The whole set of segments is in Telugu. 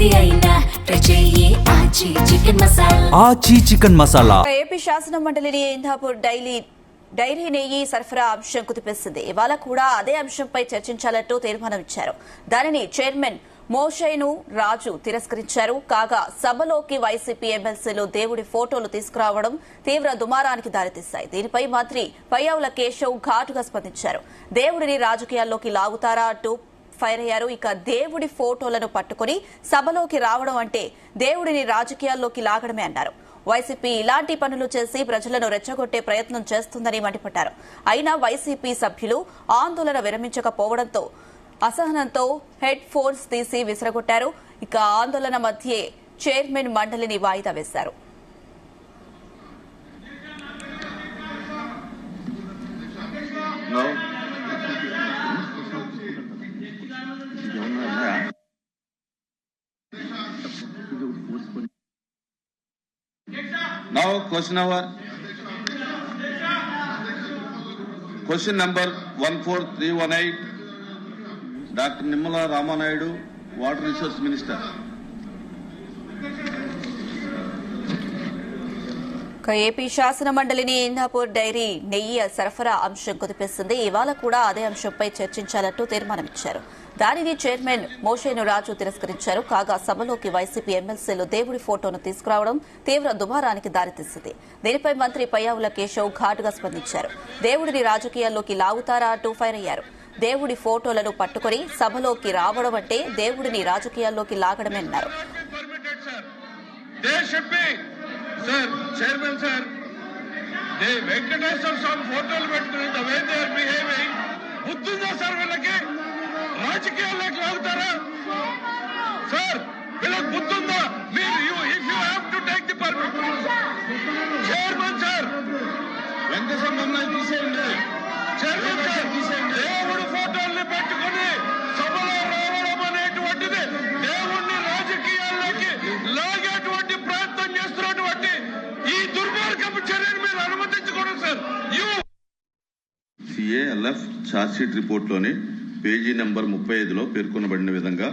ఏది అయినా రుచి ఆచి చికెన్ మసాలా. ఆచి చికెన్ మసాలా. ఏపీ శాసన మండలిని ఇందాపూర్ డైరీ నెయ్యి సరఫరా అంశం కుదిపేసింది. ఇవాళ కూడా అదే అంశంపై చర్చించాలంటూ తీర్మానం ఇచ్చారు. దానిని చైర్మన్ మోషేను రాజు తిరస్కరించారు. కాగా సభలోకి వైసీపీ ఎమ్మెల్సీలు దేవుడి ఫోటోలు తీసుకురావడం తీవ్ర దుమారానికి దారితీశాయి. దీనిపై మంత్రి పయ్యావుల కేశవ్ ఘాటుగా స్పందించారు. దేవుడిని రాజకీయాల్లోకి లాగుతారా అంటూ ఫైర్ అయ్యారు. ఇక దేవుడి ఫోటోలను పట్టుకుని సభలోకి రావడం అంటే దేవుడిని రాజకీయాల్లోకి లాగడమే అన్నారు. వైసీపీ ఇలాంటి పనులు చేసి ప్రజలను రెచ్చగొట్టే ప్రయత్నం చేస్తుందని మండిపడ్డారు. అయినా వైసీపీ సభ్యులు ఆందోళన విరమించకపోవడంతో అసహనంతో హెడ్ ఫోన్స్ తీసి విసిరగొట్టారు. ఇక ఆందోళన మధ్యే చైర్మన్ మండలిని వాయిదా వేశారు. Now question number 14318, Dr. Nimmala Ramanayudu, Water Resource Minister. AP శాసన మండలిని ఇందాపూర్ డైరీ నెయ్యి సరఫరా అంశం కుదిపేసింది. ఇవాళ కూడా అదే అంశంపై చర్చించాలంటూ తీర్మానం ఇచ్చారు. దానిని చైర్మన్ మోషేను రాజు తిరస్కరించారు. కాగా సభలోకి వైసీపీ ఎమ్మెల్సీలు దేవుడి ఫోటోను తీసుకురావడం తీవ్ర దుమారానికి దారితీసింది. దీనిపై మంత్రి పయ్యావుల కేశవ్ ఘాటుగా స్పందించారు. దేవుడిని రాజకీయాల్లోకి లాగుతారా అంటూ ఫైర్ అయ్యారు. దేవుడి ఫోటోలను పట్టుకుని సభలోకి రావడం అంటే దేవుడిని రాజకీయాల్లోకి లాగడమే అన్నారు. Sir, Chairman sir, the Venkateswara Swami photos పెట్టుకుని the way they are behaving, బుద్ధుందా సార్ వీళ్ళకి? రాజకీయాల్లోకి లాగుతారా సార్? వీళ్ళకి బుద్ధుందా? మీరు if you have to take the permission, Chairman sir, Venkateswara తీసేయండి. Chairman sir, దేవుడు ఫోటోల్ని పెట్టుకుని సభలో రావడం అనేటువంటిది దేవుణ్ణి రాజకీయాల్లోకి లాగేటువంటి ప్రయత్నం చేస్తున్నటువంటి ఈ దుర్మార్గపు చర్యను మీరు అనుమతించకూడదు సార్. సిఏఎల్ఎఫ్ ఛార్జ్షీట్ రిపోర్ట్లోని పేజీ నెంబర్ 35లో పేర్కొనబడిన విధంగా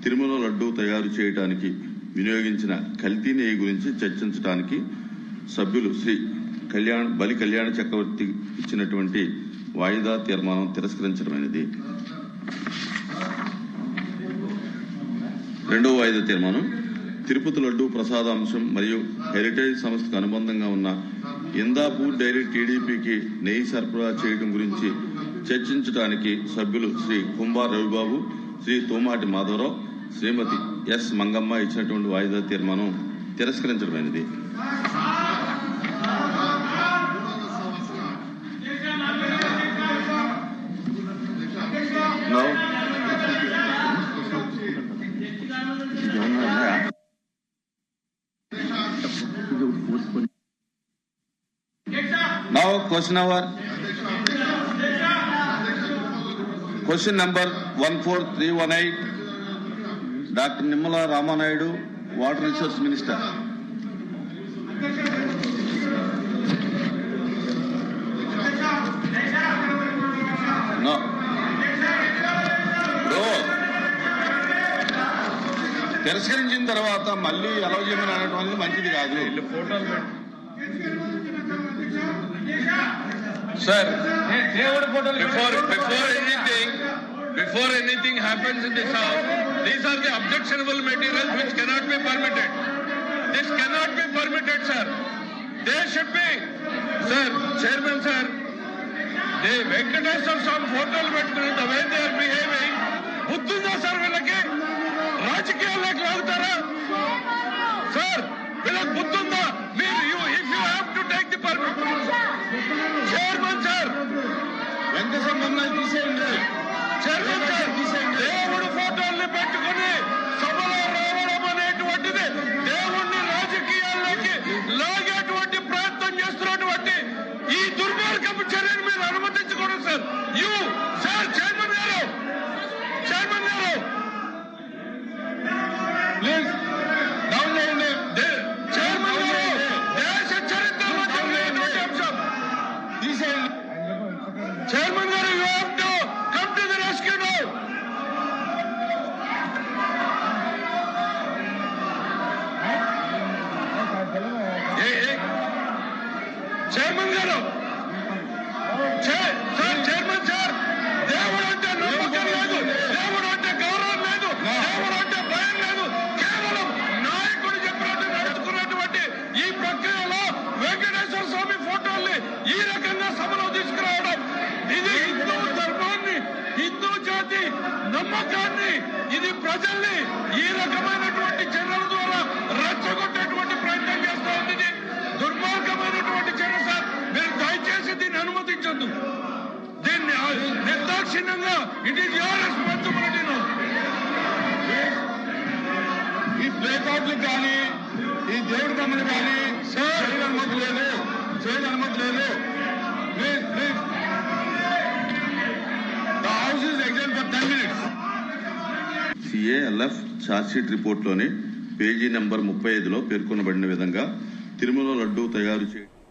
తిరుమల లడ్డూ తయారు చేయడానికి వినియోగించిన కల్తీ నెయ్యి గురించి చర్చించడానికి సభ్యులు శ్రీ బలి కళ్యాణ చక్రవర్తి ఇచ్చినటువంటి వాయిదా తీర్మానం తిరస్కరించడమైనది. రెండవ వాయిదా తీర్మానం తిరుపతి లడ్డూ ప్రసాదాంశం మరియు హెరిటేజ్ సంస్థకు అనుబంధంగా ఉన్న ఇందాపూర్ డైరీ టీడీపీకి నెయ్యి సరఫరా చేయడం గురించి చర్చించడానికి సభ్యులు శ్రీ కుంభార్ రవిబాబు, శ్రీ తోమాటి మాధవరావు, శ్రీమతి ఎస్ మంగమ్మ ఇచ్చినటువంటి వాయిదా తీర్మానం తిరస్కరించడమైనది. Now question number 14318, Dr. Nimmala Ramanayudu, Water Resource Minister. No. తిరస్కరించిన తర్వాత మళ్ళీ అలౌ చేయమని అనడం అనేది మంచిది కాదు. Sir, before anything happens in this house, these are the objectionable materials which cannot be permitted. This cannot be permitted, sir. They should be, sir, Chairman sir, the Venkateswara Swami photos పెట్టుకుని the way they are behaving, బుద్ధుందా సార్ వీళ్ళకి? రాజకీయాల్లోకి లాగుతారా సార్? వీళ్ళకి బుద్ధుందా? మీరు if you have to take the permission, Chairman sir, Venkateswara తీసేయండి. Chairman sir, దేవుడు ఫోటోల్ని పెట్టుకుని సభలో రావడం అనేటువంటిది దేవుణ్ణి రాజకీయాల్లోకి లాగేటువంటి ప్రయత్నం చేస్తున్నటువంటి ఈ దుర్మార్గపు చర్యను మీరు అనుమతించకూడదు సార్. సార్ చైర్మన్ గారు ప్లీజ్ డౌన్ చేయండి. చైర్మన్ గారు, దేశ చరిత్రలో జరిగినటువంటి అంశం తీసేయండి. చైర్మన్ గారు, you have to come to the rescue now. Chairman గారు సార్ చైర్మన్ సార్ దేవుడు అంటే నమ్మకం లేదు, దేవుడు అంటే గౌరవం లేదు, దేవుడు అంటే భయం లేదు. కేవలం నాయకుడు చెప్పినట్టు నడుచుకున్నటువంటి ఈ ప్రక్రియలో వెంకటేశ్వర స్వామి ఫోటోల్ని ఈ రకంగా సభలో తీసుకురావడం ఇది హిందూ ధర్మాన్ని, హిందూ జాతి నమ్మకాన్ని, ఇది ప్రజల్ని ఈ రకమైనటువంటి చర్యల ద్వారా రెచ్చగొట్టేటువంటి ప్రయత్నం చేస్తా ఉంది. ఇది దుర్మార్గమైనటువంటి చర్య సార్. మీరు దయచేసి దీన్ని అనుమతించొద్దు. దీన్ని నిర్దాక్షిణ్యంగా ఇట్ ఈస్ యువర్ రెస్పాన్సిబిలిటీ. ఈ ప్లేకార్డులు కానీ ఈ దేవుడి బొమ్మలు కానీ చేయని అనుమతి లేదు, చేయని అనుమతి లేదు. Please please the house is exam for 10 minutes. C A L F charge sheet రిపోర్ట్లోని పేజీ నెంబర్ 35లో పేర్కొనబడిన విధంగా తిరుమల లడ్డూ తయారు చేయడం